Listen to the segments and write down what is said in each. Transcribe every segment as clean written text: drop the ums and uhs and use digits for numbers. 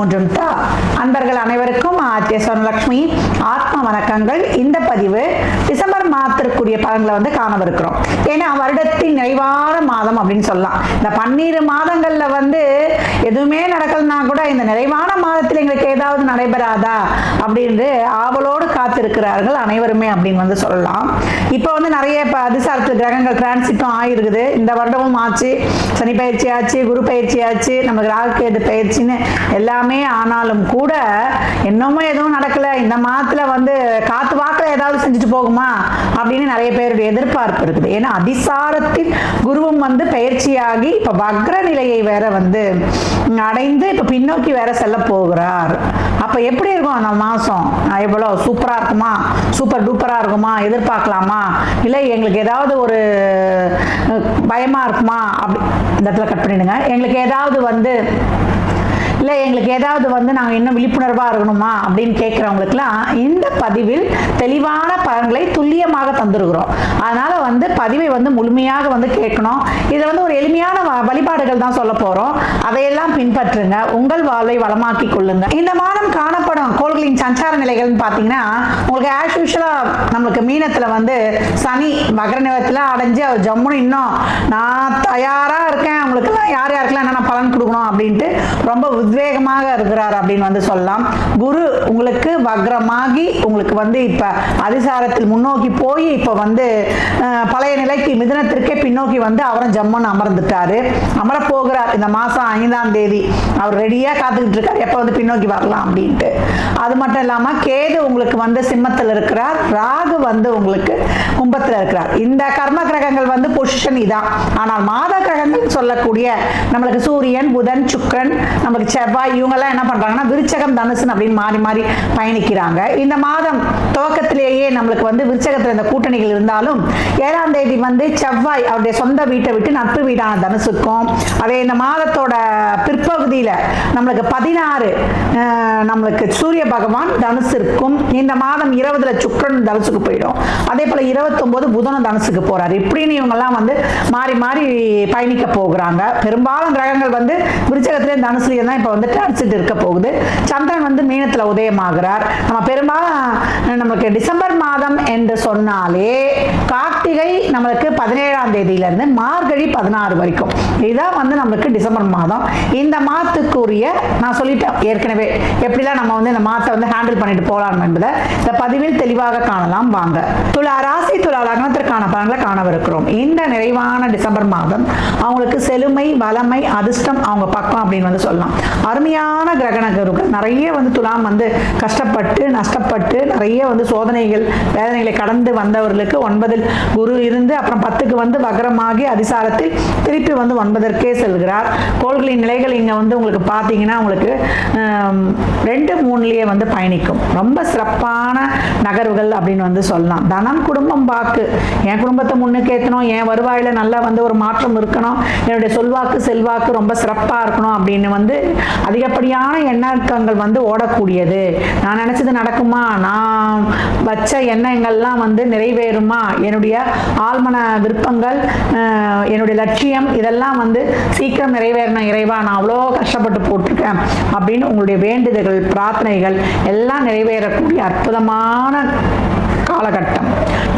மூன்றும் தா. அன்பர்கள் அனைவருக்கும் ஆர்த்திய சொர்ணலட்சுமி ஆத்ம வணக்கங்கள். இந்த பதிவு டிசம்பர் மாதத்திற்குரிய பலன்களை காணவிருக்கிறோம். ஏன்னா வருடத்தின் நிறைவான மாதம் அப்படின்னு சொல்லலாம். இந்த 12 மாதங்கள்ல எதுவுமே நடக்கலனா கூட இந்த நிறைவான மாதத்தில் எங்களுக்கு ஏதாவது நடைபெறாதா அப்படின்னு ஆவலோடு காத்திருக்கிறார்கள் அனைவருமே அப்படின்னு சொல்லலாம். இப்போ நிறைய அதிசாரத்தில் கிரகங்கள் டிரான்சிட்டும் ஆயிருக்குது. இந்த வருடமும் ஆச்சு, சனி பயிற்சி ஆச்சு, குரு பயிற்சி ஆச்சு, நமக்கு ராகுகேது பயிற்சின்னு எல்லாமே. ஆனாலும் கூட இன்னமும் எதுவும் நடக்கல. இந்த மாதத்துல காத்து வாக்குல ஏதாவது செஞ்சுட்டு போகுமா அப்படின்னு நிறைய பேருடைய எதிர்பார்ப்பு இருக்குது. ஏன்னா அதிசாரத்தில் குருவும் பயிற்சியாகி இப்ப வக்ர நிலையை வேற அடைந்து இப்ப பின்னோக்கி வேற செல்ல போகிறார். அப்ப எப்படி இருக்கும் அந்த மாசம்? எவ்வளவு சூப்பரா இருக்குமா, சூப்பர் டூப்பரா இருக்குமா, எதிர்பார்க்கலாமா, இல்லை எங்களுக்கு ஏதாவது ஒரு பயமா இருக்குமா? அப்படி இந்த இடத்துல கட் பண்ணிடுங்க. எங்களுக்கு ஏதாவது இல்லை எங்களுக்கு ஏதாவது நாங்கள் இன்னும் விழிப்புணர்வாக இருக்கணுமா அப்படின்னு கேட்குறவங்களுக்குலாம் இந்த பதிவில் தெளிவான பலன்களை துல்லியமாக தந்துருக்கிறோம். அதனால் பதிவை முழுமையாக கேட்கணும். இதில் ஒரு எளிமையான வழிபாடுகள் தான் சொல்ல போகிறோம். அதையெல்லாம் பின்பற்றுங்க, உங்கள் வாழ்வை வளமாக்கி கொள்ளுங்க. இந்த மாதம் காணப்படும் கோள்களின் சஞ்சார நிலைகள்னு பார்த்தீங்கன்னா உங்களுக்கு ஆஸ் யூஷுவலாக நம்மளுக்கு மீனத்தில் சனி மகர நிலத்தில் அடைஞ்சு அவர் ஜம்முன்னு இன்னும் நான் தயாராக இருக்கேன், உங்களுக்கெல்லாம் யார் யாருக்கெல்லாம் என்னென்ன பலன் கொடுக்கணும் அப்படின்ட்டு ரொம்ப உத்வேகமாக இருக்கிறார் அப்படின்னு சொல்லலாம். குரு உங்களுக்கு வக்ரமாகி உங்களுக்கு இப்ப அதிசாரத்தில் முன்னோக்கி போய் இப்ப பழைய நிலைக்கு மிதுனத்திற்கே பின்னோக்கி அவரும் ஜம்முன்னு அமர்ந்துட்டாரு, அமர போகிறார். இந்த மாசம் 5ஆம் தேதி அவர் ரெடியா காத்துக்கிட்டு இருக்காரு, எப்ப பின்னோக்கி வரலாம் அப்படின்ட்டு. அது மட்டும் இல்லாம கேது உங்களுக்கு சிம்மத்தில் இருக்கிறார், ராகு உங்களுக்கு கும்பத்தில் இருக்கிறார். இந்த கர்ம கிரகங்கள் பொசிஷன் இதான். ஆனால் மாத கிரகங்கள் சொல்லக்கூடிய நம்மளுக்கு சூரியன், புதன், சுக்கிரன், நமக்கு செவ்வாய், இவங்கெல்லாம் என்ன பண்றாங்கன்னா விருச்சகம், தனுசு அப்படின்னு மாறி மாறி பயணிக்கிறாங்க. இந்த மாதம் துவக்கத்திலேயே நம்மளுக்கு விருச்சகத்தில் இந்த கூட்டணிகள் இருந்தாலும் 7ஆம் தேதி செவ்வாய் அவருடைய சொந்த வீட்டை விட்டு நட்பு வீடான தனுசுக்கும், அதே இந்த மாதத்தோட பிற்பகுதியில நம்மளுக்கு 16 நம்மளுக்கு சூரிய பகவான் தனுசிற்கும், இந்த மாதம் 20ல சுக்கிரன் தனுசுக்கு போயிடும். அதே போல 29 புதனும் தனுசுக்கு போறாரு. இப்படின்னு இவங்க எல்லாம் மாறி மாறி பயணிக்க போகிறாங்க. பெரும்பாலும் கிரகங்கள் விருச்சகத்திலே தனுசுலயே தான் இப்ப டிரான்சிட் இருக்க போகுது. சந்திரன் மீனத்துல உதயமாகிறார். நம்ம பெரும்பாலும் நமக்கு டிசம்பர் மாதம் என்று சொன்னாலே கார்த்திகை நம்மளுக்கு 17ஆம் தேதியில இருந்து மார்கழி 16 வரைக்கும் இதுதான் நம்மளுக்கு டிசம்பர் மாதம். இந்த மாதத்துக்குரிய நான் சொல்லிட்டேன் ஏற்கனவே எப்படிலாம் நம்ம இந்த மாதத்தை ஹேண்டில் பண்ணிட்டு போகலாம் என்பதை இந்த பதிவில் தெளிவாக காணலாம். வாங்க துலா ராசி, துலா லக்னத்திற்கான பலன்களை காணவிருக்கிறோம். இந்த நிறைவான டிசம்பர் மாதம் அவங்களுக்கு செழுமை, வளமை, அதிர்ஷ்டம் அவங்க பக்கம் அப்படின்னு சொல்லலாம். அருமையான கிரகணங்கள் நிறைய துலாம் கஷ்டப்பட்டு நஷ்டப்பட்டு நிறைய சோதனைகள் வேதனைகளை கடந்து வந்தவர்களுக்கு 9ல் குரு இருந்து அப்புறம் 10க்கு வக்ரமாகி அதிசாரத்தில் திருப்பி 9ற்கே செல்கிறார். கோள்களின் நிலைகள் இங்க உங்களுக்கு பார்த்தீங்கன்னா உங்களுக்கு 2, 3லயே பயணிக்கும். ரொம்ப சிறப்பான நகர்வுகள் அப்படின்னு சொல்லலாம். தனம், குடும்பம், வாக்கு, என் குடும்பத்தை முன்னுக்கேற்றணும், என் வருவாயில நல்லா ஒரு மாற்றம் இருக்கணும், என்னுடைய சொல்வாக்கு செல்வாக்கு ரொம்ப சிறப்பா இருக்கணும் அப்படின்னு அதிகப்படியான எண்ணக்கங்கள் ஓடக்கூடியது. நான் நினைச்சது நடக்குமா, நான் வச்ச எண்ணங்கள்லாம் நிறைவேறுமா, என்னுடைய ஆழ்மன விருப்பங்கள், என்னுடைய லட்சியம் இதெல்லாம் சீக்கிரம் நிறைவேறணும் இறைவா, நான் அவ்வளோ கஷ்டப்பட்டு போட்டிருக்கேன் அப்படின்னு உங்களுடைய வேண்டுதல்கள், பிரார்த்தனைகள் எல்லாம் நிறைவேறக்கூடிய அற்புதமான காலகட்டம்.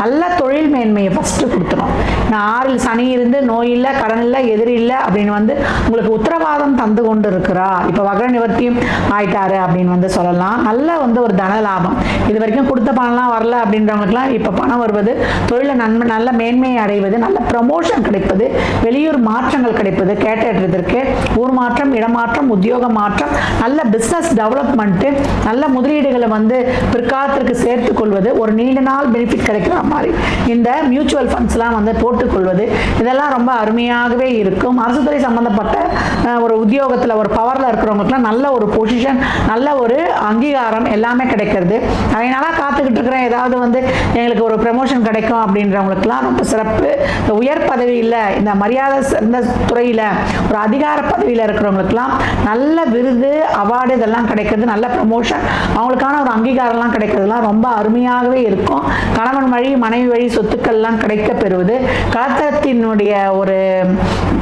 நல்ல தொழில் மேன்மையை ஃபர்ஸ்ட் கொடுத்துரும். நான் 6ல் சனி இருந்து நோய் இல்லை, கடன் இல்லை, எதிரி இல்லை அப்படின்னு உங்களுக்கு உத்தரவாதம் தந்து கொண்டு இருக்கிறார். இப்போ வக்ர நிவர்த்தியும் ஆயிட்டாரு அப்படின்னு சொல்லலாம். நல்ல ஒரு தன லாபம். இது வரைக்கும் கொடுத்த பணம்லாம் வரல அப்படின்றவங்களுக்குலாம் இப்போ பணம் வருவது, தொழில நல்ல மேன்மையை அடைவது, நல்ல ப்ரமோஷன் கிடைப்பது, வெளியூர் மாற்றங்கள் கிடைப்பது, கேட்டதற்கு ஊர் மாற்றம், இடமாற்றம், உத்தியோக மாற்றம், நல்ல பிசினஸ் டெவலப்மெண்ட், நல்ல முதலீடுகளை பிற்காலத்திற்கு சேர்த்துக் கொள்வது, ஒரு நீண்ட நாள் பெனிஃபிட் கிடைக்கிற மாதிரி இந்த மியூச்சுவல் ஃபண்ட்ஸ்லாம் போட்டுக்கொள்வது, இதெல்லாம் ரொம்ப அருமையாகவே இருக்கும். அரசு துறை சம்பந்தப்பட்ட ஒரு உத்தியோகத்தில் ஒரு பவர்ல இருக்கிறவங்களுக்குலாம் நல்ல ஒரு பொசிஷன், நல்ல ஒரு அங்கீகாரம் எல்லாமே கிடைக்கிறது. அதனால காத்துக்கிட்டு இருக்கிறேன் ஏதாவது எங்களுக்கு ஒரு ப்ரமோஷன் கிடைக்கும் அப்படின்றவங்களுக்குலாம் ரொம்ப சிறப்பு. இந்த உயர் பதவியில், இந்த மரியாதை இந்த துறையில ஒரு அதிகார பதவியில் இருக்கிறவங்களுக்குலாம் நல்ல விருது, அவார்டு இதெல்லாம் கிடைக்கிறது, நல்ல ப்ரமோஷன், அவங்களுக்கான ஒரு அங்கீகாரம்லாம் கிடைக்கிறதுலாம் ரொம்ப அருமையாகவே இருக்கும். கணவன் வழி, மனைவி வழி சொத்துக்கள்லாம் கிடைக்க பெறுவது, கலத்தரத்தினுடைய ஒரு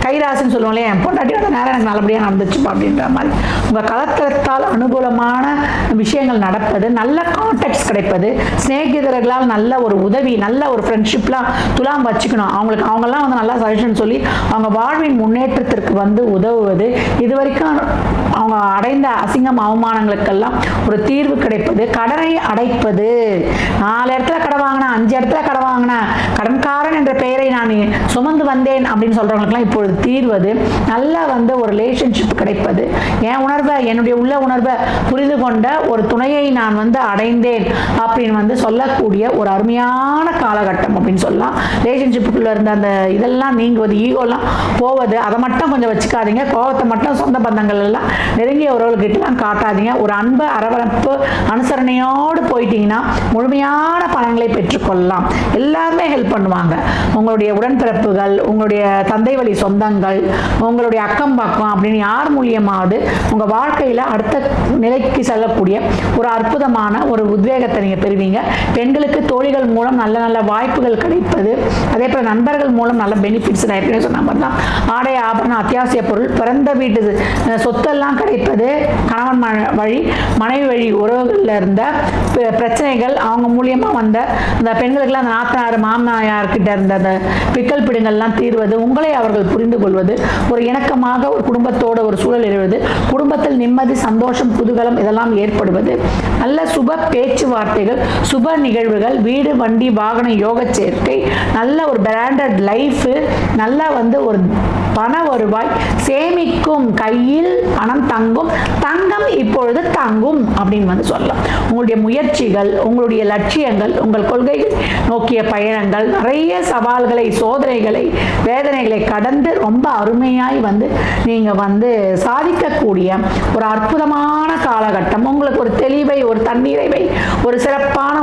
கைராசின்னு சொல்லுவோம் இல்லையா, என் பொண்டாட்டி அந்த நேரம் எனக்கு நல்லபடியாக நடந்துச்சுப்பா அப்படின்ற மாதிரி உங்கள் கலத்திரத்தால் அனுகூலமான விஷயங்கள் நடப்பது, நல்ல கான்டாக்ட்ஸ் கிடைப்பது, சிநேகிதர்களால் நல்ல ஒரு உதவி, நல்ல ஒரு ஃப்ரெண்ட்ஷிப்லாம் துலாம் வச்சுக்கணும். அவங்கெல்லாம் வந்து நல்லா சஜஷன் சொல்லி அவங்க வாழ்வின் முன்னேற்றத்திற்கு வந்து உதவுவது, இது வரைக்கும் அவங்க அடைந்த அசிங்கம் அவமானங்களுக்கெல்லாம் ஒரு தீர்வு கிடைப்பது, கடனை அடைப்பது. 4 இடத்துல கடை வாங்கினா, 5 இடத்துல கடை வாங்கினா, கடன்காரன் என்ற பெயரை நான் சுமந்து வந்தேன் அப்படின்னு சொல்றவங்களுக்குலாம் இப்பொழுது தீர்வது, நல்ல வந்து ஒரு ரிலேஷன்ஷிப் கிடைப்பது, என் உணர்வை, என்னுடைய உள்ள உணர்வை புரிந்து கொண்ட ஒரு துணையை நான் வந்து அடைந்தேன் அப்படின்னு வந்து சொல்லக்கூடிய ஒரு அருமையான காலகட்டம் அப்படின்னு சொல்லலாம். ரிலேஷன்ஷிப்புக்குள்ள இருந்த அந்த இதெல்லாம் நீங்குவது, ஈகோலாம் போவது, அதை மட்டும் கொஞ்சம் வச்சுக்காதீங்க. கோபத்தை மட்டும் சொந்த பந்தங்கள் எல்லாம் நெருங்கிய உறவுகிட்டலாம் காட்டாதீங்க. ஒரு அன்பு, அரவணைப்பு, அனுசரணையோடு போயிட்டீங்கன்னா முழுமையான பலன்களை பெற்றுக்கொள்ளலாம். எல்லாருமே ஹெல்ப் பண்ணுவாங்க. உங்களுடைய உடன்பிறப்புகள், உங்களுடைய தந்தை வழி சொந்தங்கள், உங்களுடைய அக்கம் பக்கம் அப்படின்னு யார் மூலியமாவது உங்க வாழ்க்கையில அடுத்த நிலைக்கு செல்லக்கூடிய ஒரு அற்புதமான ஒரு உத்வேகத்தை நீங்க பெறுவீங்க. பெண்களுக்கு தோழிகள் மூலம் நல்ல நல்ல வாய்ப்புகள் கிடைப்பது, அதே போல நண்பர்கள் மூலம் நல்ல பெனிஃபிட்ஸ் சொன்ன ஆடை ஆபரணம் அத்தியாவசிய பொருள், பிறந்த வீட்டு சொத்தெல்லாம் கிடைப்பது, கணவன் வழி மனைவி வழி உறவுகள்ல இருந்த பிரச்சனைகள், அவங்க மூலியமா வந்த அந்த பெண்களுக்கெல்லாம் அந்த நாத்தனார் மாமனார்கிட்ட இருந்த அந்த பிக்கல் பிடுங்கள்லாம் தீர்வது, உங்களை அவர்கள் புரிந்து கொள்வது, ஒரு இணக்கமாக ஒரு குடும்பத்தோட ஒரு சூழல் எழுவது, குடும்பத்தில் நிம்மதி, சந்தோஷம், குதூகலம் இதெல்லாம் ஏற்படுவது, நல்ல சுப பேச்சுவார்த்தைகள், சுப நிகழ்வுகள், வீடு, வண்டி, வாகன யோக சேர்க்கை, நல்ல ஒரு பிராண்டட் லைஃப், நல்லா வந்து ஒரு பண வருவாய், சேமிக்கும் கையில் பணம் தங்கும், தங்கம் இப்பொழுது தங்கும் அப்படின்னு வந்து சொல்லலாம். உங்களுடைய முயற்சிகள், உங்களுடைய லட்சியங்கள், உங்கள் கொள்கைகள் நோக்கிய பயணங்கள், நிறைய சவால்களை, சோதனைகளை, வேதனைகளை கடந்து ரொம்ப அருமையாய் வந்து நீங்க வந்து சாதிக்கக்கூடிய ஒரு அற்புதமான காலகட்டம். உங்களுக்கு ஒரு தெளிவை, ஒரு தன்னிறைவை, ஒரு சிறப்பான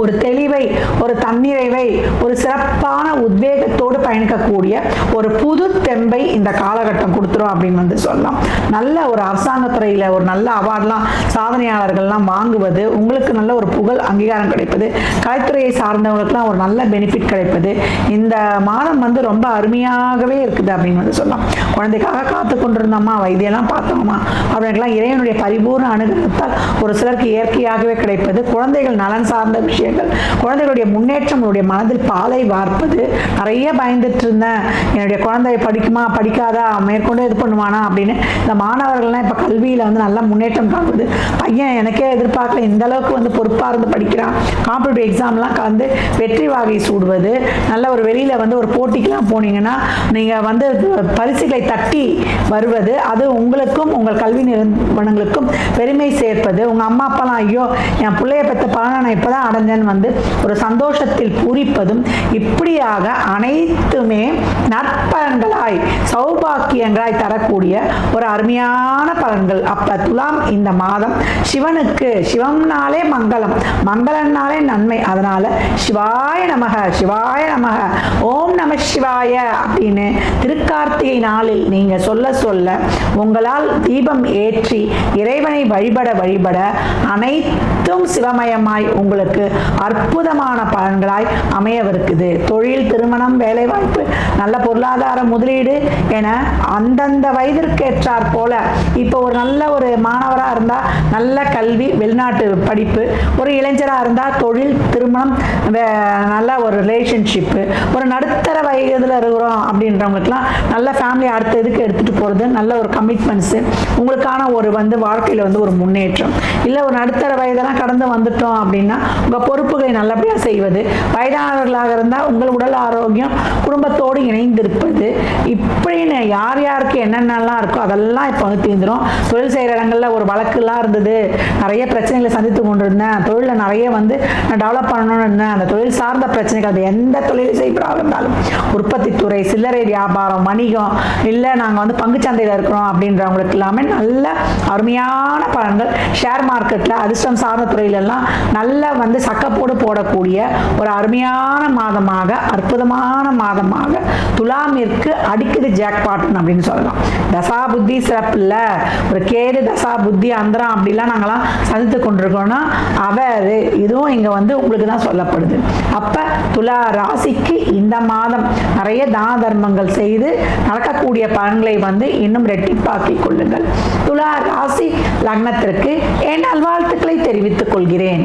ஒரு தெளிவை, ஒரு தன்னிறைவை, ஒரு சிறப்பான உத்வேகத்தோடு பயணிக்கக்கூடிய ஒரு புது தெம்பை இந்த காலகட்டம் கொடுத்துரும் அப்படின்னு வந்து சொல்லலாம். நல்ல ஒரு அரசாங்கத்துறையில் ஒரு நல்ல அவார்ட்லாம் சாதனையாளர்கள்லாம் வாங்குவது, உங்களுக்கு நல்ல ஒரு புகழ் அங்கீகாரம் கிடைப்பது, கலைத்துறையை சார்ந்தவங்களுக்குலாம் ஒரு நல்ல பெனிஃபிட் கிடைப்பது, இந்த மாதம் வந்து ரொம்ப அருமையாகவே இருக்குது அப்படின்னு வந்து சொல்லலாம். குழந்தைக்காக காத்து கொண்டிருந்தோமா, வைத்தியெல்லாம் பார்த்தோமா அப்படின்லாம் இறைவனுடைய பரிபூர்ண அனுகிரகத்தால் ஒரு சிலருக்கு இயற்கையாகவே கிடைப்பது, குழந்தைகள் நலன் சார்ந்த விஷயங்கள், குழந்தைகளுடைய முன்னேற்றம், மனதில் பாலை வார்ப்பது. நிறைய பயந்துட்டு இருந்தேன், என்னுடைய குழந்தை படிக்குமா படிக்காதா, மேற்கொண்டு இது பண்ணுவானா அப்படின்னு. இந்த மாணவர்கள்லாம் இப்போ கல்வியில் வந்து நல்லா முன்னேற்றம் காணுது. பையன் எனக்கே எதிர்பார்க்கல இந்த அளவுக்கு வந்து பொறுப்பாக இருந்து படிக்கிறான், காம்படிட்டிவ் எக்ஸாம்லாம் கலந்து வெற்றி வாகை சூடுவது, நல்ல ஒரு வெளியில் வந்து ஒரு போட்டிக்கெலாம் போனீங்கன்னா நீங்கள் வந்து பரிசுகளை தட்டி வருவது, அது உங்களுக்கும் உங்கள் கல்வி நிறுவனங்களுக்கும் பெருமை சேர்ப்பது. உங்கள் அம்மா அப்பாலாம் ஐயோ என் பிள்ளைய பெற்ற பலனை நான் இப்போ தான் அடைஞ்சேன் வந்து ஒரு சந்தோஷத்தில் பூரிப்பதும், இப்படியாக அனைத்துமே நற்பலன்களாய், சௌபாக்கியங்களாய் தரக்கூடிய ஒரு அருமையான பலன்கள். அப்ப துலாம் இந்த மாதம் சிவனுக்கு, சிவம்னாலே மங்களம், மங்களம்னாலே நன்மை, அதனால சிவாய நமக, சிவாய நமக, ஓம் நம சிவாய அப்படின்னு திருக்கார்த்திகை நாளில் நீங்க சொல்ல சொல்ல உங்களால் தீபம் ஏற்றி இறைவனை வழிபட வழிபட அனைத்தும் சிவமயமாய் உங்களுக்கு அற்புதமான பலன்களாய் அமையவிருக்குது. தொழில், திருமணம், வேலைவாய்ப்பு, நல்ல பொருளாதார முதலீடு என அந்தந்த வயதிற்கேற்றாற் போல இப்போ ஒரு நல்ல ஒரு மாணவராக இருந்தால் நல்ல கல்வி, வெளிநாட்டு படிப்பு, ஒரு இளைஞராக இருந்தால் தொழில், திருமணம், நல்ல ஒரு ரிலேஷன்ஷிப்பு, ஒரு நடுத்தர வயதில் இருக்கிறோம் அப்படின்றவங்களுக்குலாம் நல்ல ஃபேமிலி அடுத்த இதுக்கு எடுத்துகிட்டு போகிறது, நல்ல ஒரு கமிட்மெண்ட்ஸு, உங்களுக்கான ஒரு வந்து வாழ்க்கையில் வந்து ஒரு முன்னேற்றம். இல்லை ஒரு நடுத்தர வயதெல்லாம் கடந்து வந்துட்டோம் அப்படின்னா உங்கள் பொறுப்புகளை நல்லபடியாக செய்வது, வயதானவர்களாக இருந்தால் உங்கள் உடல் ஆரோக்கியம், குடும்பத்தோடு இணைந்திருப்பது, இப்படின்னு யார் யாருக்கு என்னென்னலாம் இருக்கோ அதெல்லாம் இப்போ வந்து தீர்ந்துடும். தொழில் செய்கிற இடங்களில் ஒரு வழக்குலாம் இருந்தது, நிறைய பிரச்சனைகளை சந்தித்து கொண்டிருந்தேன், தொழிலில் நிறைய வந்து நான் டெவலப் பண்ணணும்னு இருந்தேன், அந்த தொழில் சார்ந்த பிரச்சனைகள், அது எந்த தொழில் செய்கிறதாக இருந்தாலும், உற்பத்தி துறை, சில்லறை வியாபாரம், வணிகம், இல்லை நாங்கள் வந்து பங்குச்சந்தையில் இருக்கிறோம் அப்படின்றவங்களுக்கு எல்லாமே நல்ல அருமையான பலன்கள். ஷேர் மார்க்கெட்டில் அதிர்ஷ்டம் சார்ந்த துறையிலெல்லாம் நல்ல வந்து சக்கர அக்கப்போடு போடக்கூடிய ஒரு அருமையான மாதமாக, அற்புதமான மாதமாக துலாமிற்கு அடிக்குது ஜாக்பாட் அப்படின்னு சொல்லலாம். தசா புத்தி சிறப்பு இல்ல, ஒரு கேது தசா புத்தி அந்தரம் அப்படிலாம் நாங்களாம் சந்தித்து கொண்டிருக்கோம்னா அவர் இதுவும் இங்க வந்து உங்களுக்கு தான் சொல்லப்படுது. அப்ப துலா ராசிக்கு இந்த மாதம் நிறைய தான தர்மங்கள் செய்து நடக்கக்கூடிய பலன்களை வந்து இன்னும் ரெட்டிப்பாக்கிக் கொள்ளுங்கள். துலா ராசி லக்னத்திற்கு என் நல்வாழ்த்துக்களை தெரிவித்துக் கொள்கிறேன்.